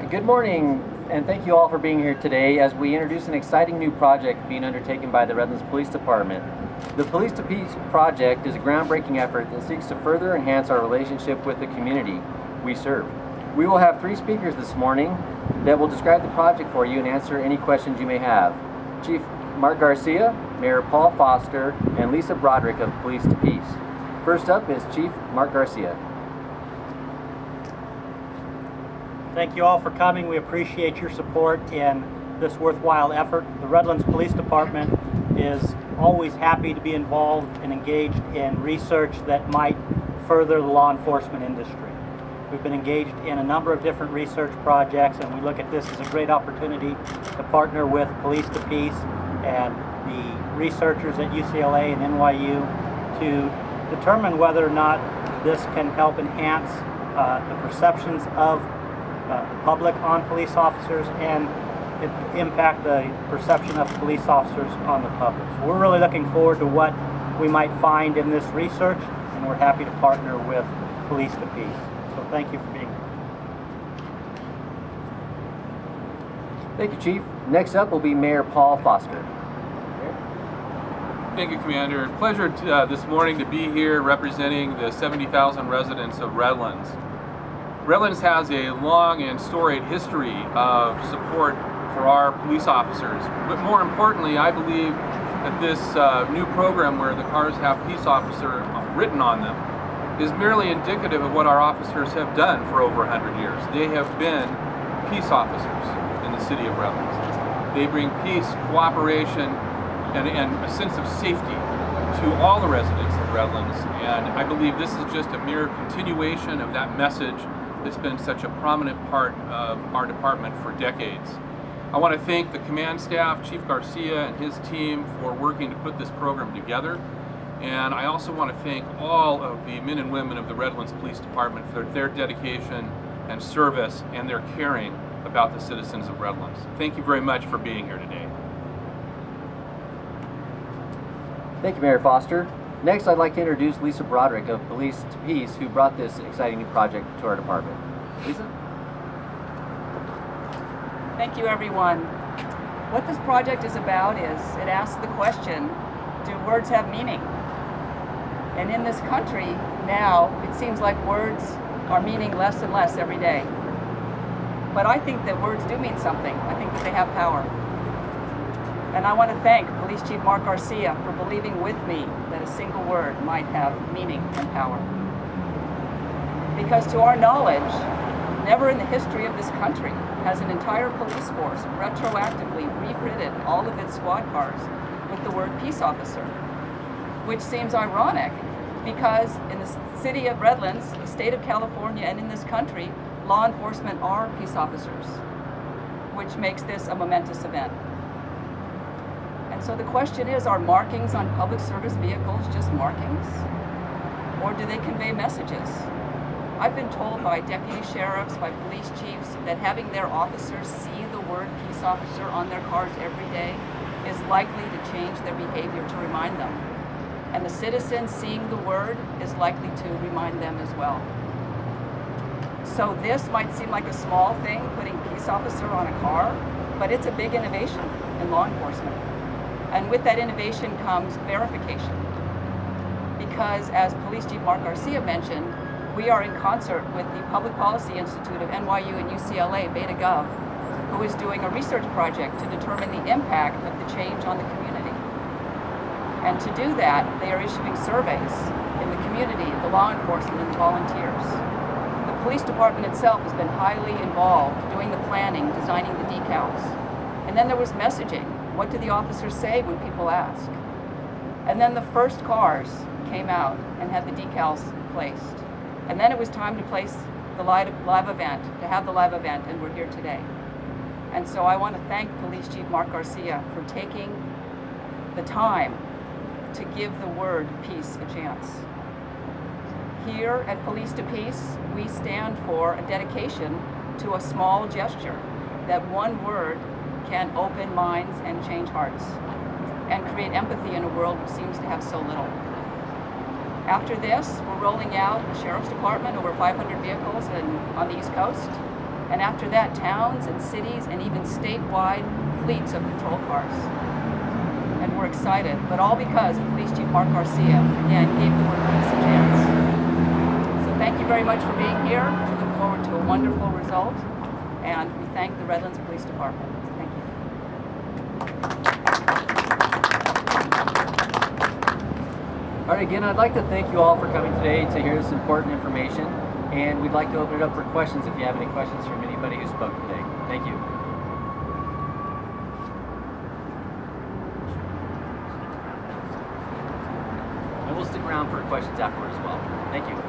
Good morning, and thank you all for being here today as we introduce an exciting new project being undertaken by the Redlands Police Department. The Police2Peace project is a groundbreaking effort that seeks to further enhance our relationship with the community we serve. We will have 3 speakers this morning that will describe the project for you and answer any questions you may have. Chief Mark Garcia, Mayor Paul Foster, and Lisa Broderick of Police2Peace. First up is Chief Mark Garcia. Thank you all for coming. We appreciate your support in this worthwhile effort. The Redlands Police Department is always happy to be involved and engaged in research that might further the law enforcement industry. We've been engaged in a number of different research projects, and we look at this as a great opportunity to partner with Police2Peace and the researchers at UCLA and NYU to determine whether or not this can help enhance the perceptions of the public on police officers and impact the perception of police officers on the public. So we're really looking forward to what we might find in this research, and we're happy to partner with Police2Peace. So thank you for being here. Thank you, Chief. Next up will be Mayor Paul Foster. Thank you, Commander. Pleasure this morning to be here representing the 70,000 residents of Redlands. Redlands has a long and storied history of support for our police officers, but more importantly, I believe that this new program where the cars have peace officer written on them is merely indicative of what our officers have done for over 100 years. They have been peace officers in the city of Redlands. They bring peace, cooperation, and a sense of safety to all the residents of Redlands, and I believe this is just a mere continuation of that message that's been such a prominent part of our department for decades. I want to thank the command staff, Chief Garcia and his team for working to put this program together, and I also want to thank all of the men and women of the Redlands Police Department for their dedication and service and their caring about the citizens of Redlands. Thank you very much for being here today. Thank you, Mayor Foster. Next, I'd like to introduce Lisa Broderick of Police2Peace, who brought this exciting new project to our department. Lisa? Thank you, everyone. What this project is about is it asks the question, do words have meaning? And in this country now, it seems like words are meaning less and less every day. But I think that words do mean something. I think that they have power. And I want to thank Police Chief Mark Garcia for believing with me that a single word might have meaning and power. Because to our knowledge, never in the history of this country has an entire police force retroactively refitted all of its squad cars with the word peace officer, which seems ironic because in the city of Redlands, the state of California, and in this country, law enforcement are peace officers, which makes this a momentous event. And so the question is, are markings on public service vehicles just markings? Or do they convey messages? I've been told by deputy sheriffs, by police chiefs, that having their officers see the word peace officer on their cars every day is likely to change their behavior to remind them. And the citizens seeing the word is likely to remind them as well. So this might seem like a small thing, putting peace officer on a car, but it's a big innovation in law enforcement. And with that innovation comes verification. Because as Police Chief Mark Garcia mentioned, we are in concert with the Public Policy Institute of NYU and UCLA, Beta Gov, who is doing a research project to determine the impact of the change on the community. And to do that, they are issuing surveys in the community, the law enforcement, and the volunteers. The police department itself has been highly involved doing the planning, designing the decals. And then there was messaging. What do the officers say when people ask? And then the first cars came out and had the decals placed. And then it was time to place the live event, to have the live event, and we're here today. And so I want to thank Police Chief Mark Garcia for taking the time to give the word peace a chance. Here at Police2Peace, we stand for a dedication to a small gesture, that one word can open minds and change hearts, and create empathy in a world which seems to have so little. After this, we're rolling out the Sheriff's Department, over 500 vehicles on the East Coast. And after that, towns and cities and even statewide fleets of patrol cars. And we're excited, but all because Police Chief Mark Garcia, again, gave the word peace a chance. So thank you very much for being here. We look forward to a wonderful result, and we thank the Redlands Police Department. Thank you. All right, again, I'd like to thank you all for coming today to hear this important information, and we'd like to open it up for questions if you have any questions from anybody who spoke today. Thank you. And we'll stick around for questions afterward as well. Thank you.